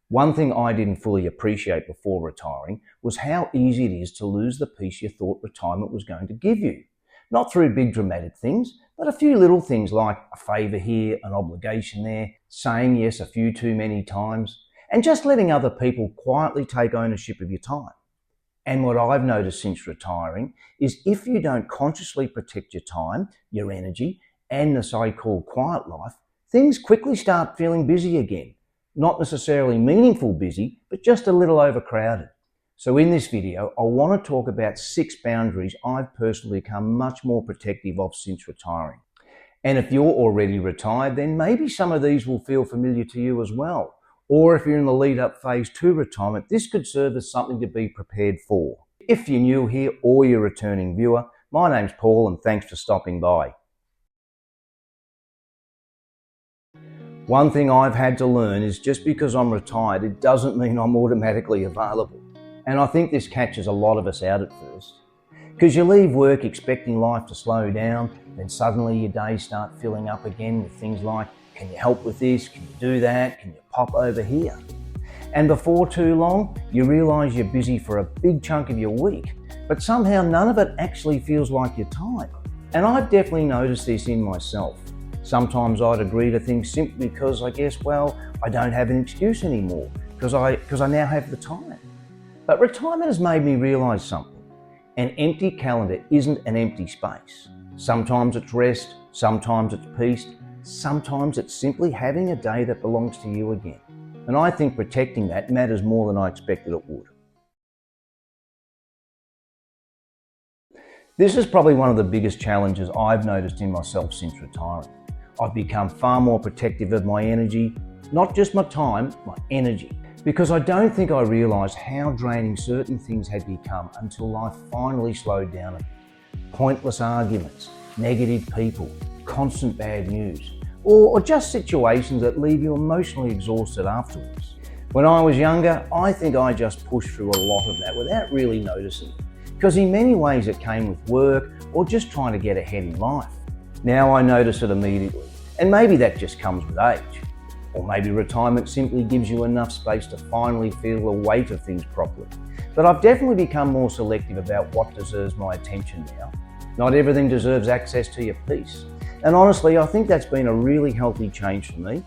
One thing I didn't fully appreciate before retiring was how easy it is to lose the peace you thought retirement was going to give you. Not through big dramatic things, but a few little things like a favour here, an obligation there, saying yes a few too many times, and just letting other people quietly take ownership of your time. And what I've noticed since retiring is if you don't consciously protect your time, your energy, and the so-called quiet life, things quickly start feeling busy again. Not necessarily meaningful busy, but just a little overcrowded. So in this video, I want to talk about 6 boundaries I've personally become much more protective of since retiring. And if you're already retired, then maybe some of these will feel familiar to you as well. Or if you're in the lead-up phase to retirement, this could serve as something to be prepared for. If you're new here or you're a returning viewer, my name's Paul and thanks for stopping by. One thing I've had to learn is just because I'm retired, it doesn't mean I'm automatically available. And I think this catches a lot of us out at first. Because you leave work expecting life to slow down, then suddenly your days start filling up again with things like, can you help with this? Can you do that? Can you pop over here? And before too long, you realise you're busy for a big chunk of your week, but somehow none of it actually feels like your time. And I've definitely noticed this in myself. Sometimes I'd agree to things simply because I guess, well, I don't have an excuse anymore because I now have the time. But retirement has made me realise something. An empty calendar isn't an empty space. Sometimes it's rest, sometimes it's peace, sometimes it's simply having a day that belongs to you again. And I think protecting that matters more than I expected it would. This is probably one of the biggest challenges I've noticed in myself since retiring. I've become far more protective of my energy, not just my time, my energy. Because I don't think I realised how draining certain things had become until life finally slowed down a bit. Pointless arguments, negative people, constant bad news, or just situations that leave you emotionally exhausted afterwards. When I was younger, I think I just pushed through a lot of that without really noticing it. Because in many ways it came with work or just trying to get ahead in life. Now I notice it immediately, and maybe that just comes with age. Or maybe retirement simply gives you enough space to finally feel the weight of things properly. But I've definitely become more selective about what deserves my attention now. Not everything deserves access to your peace. And honestly, I think that's been a really healthy change for me.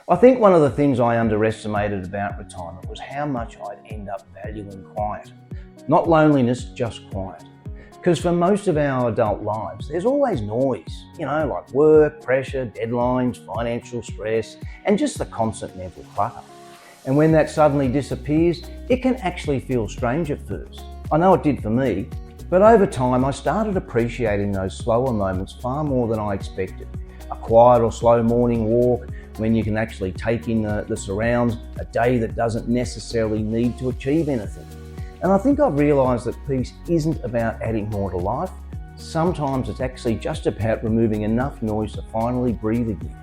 I think one of the things I underestimated about retirement was how much I'd end up valuing quiet. Not loneliness, just quiet. Because for most of our adult lives, there's always noise, like work, pressure, deadlines, financial stress, and just the constant mental clutter. And when that suddenly disappears, it can actually feel strange at first. I know it did for me, but over time I started appreciating those slower moments far more than I expected. A quiet or slow morning walk, when you can actually take in the surrounds, a day that doesn't necessarily need to achieve anything. And I think I've realised that peace isn't about adding more to life. Sometimes it's actually just about removing enough noise to finally breathe again.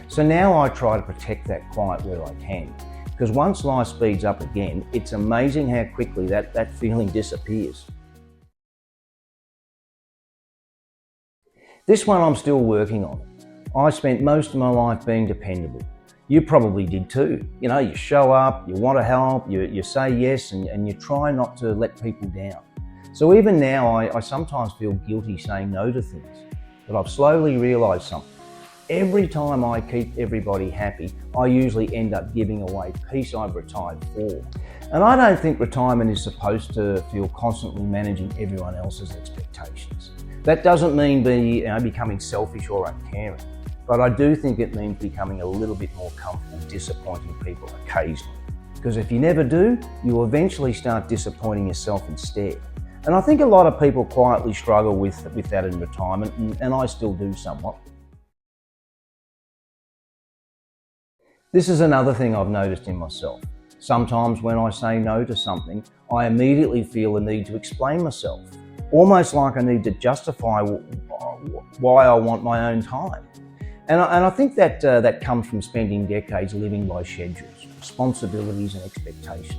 So now I try to protect that quiet where I can. Because once life speeds up again, it's amazing how quickly that feeling disappears. This one I'm still working on. I spent most of my life being dependable. You probably did too. You show up, you want to help, you say yes, and you try not to let people down. So even now, I sometimes feel guilty saying no to things. But I've slowly realised something. Every time I keep everybody happy, I usually end up giving away peace I've retired for. And I don't think retirement is supposed to feel constantly managing everyone else's expectations. That doesn't mean becoming selfish or uncaring. But I do think it means becoming a little bit more comfortable disappointing people occasionally. Because if you never do, you eventually start disappointing yourself instead. And I think a lot of people quietly struggle with that in retirement, and I still do somewhat. This is another thing I've noticed in myself. Sometimes when I say no to something, I immediately feel the need to explain myself. Almost like I need to justify why I want my own time. And I think that comes from spending decades living by schedules, responsibilities and expectations.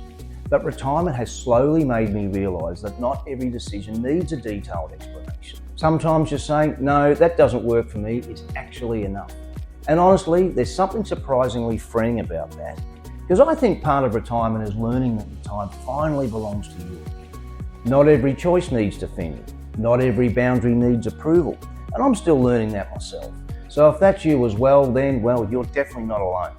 But retirement has slowly made me realise that not every decision needs a detailed explanation. Sometimes just saying, no, that doesn't work for me, is actually enough. And honestly, there's something surprisingly freeing about that, because I think part of retirement is learning that your time finally belongs to you. Not every choice needs defending. Not every boundary needs approval. And I'm still learning that myself. So if that's you as well, then, well, you're definitely not alone.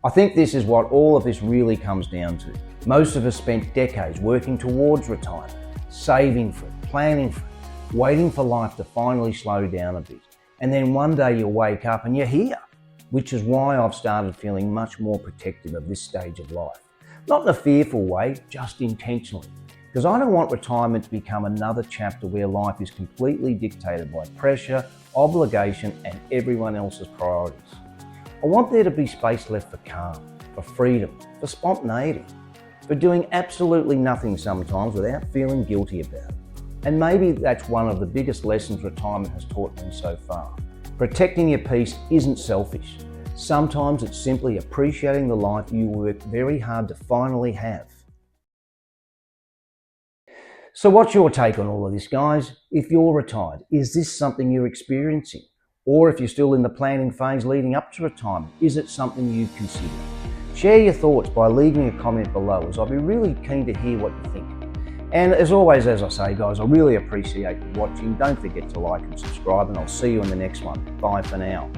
I think this is what all of this really comes down to. Most of us spent decades working towards retirement, saving for it, planning for it, waiting for life to finally slow down a bit. And then one day you wake up and you're here, which is why I've started feeling much more protective of this stage of life. Not in a fearful way, just intentionally. Because I don't want retirement to become another chapter where life is completely dictated by pressure, obligation, and everyone else's priorities. I want there to be space left for calm, for freedom, for spontaneity, for doing absolutely nothing sometimes without feeling guilty about it. And maybe that's one of the biggest lessons retirement has taught me so far. Protecting your peace isn't selfish. Sometimes it's simply appreciating the life you worked very hard to finally have. So what's your take on all of this, guys? If you're retired, is this something you're experiencing? Or if you're still in the planning phase leading up to retirement, is it something you've considered? Share your thoughts by leaving a comment below, as I'll be really keen to hear what you think. And as always, as I say, guys, I really appreciate you watching. Don't forget to like and subscribe, and I'll see you in the next one. Bye for now.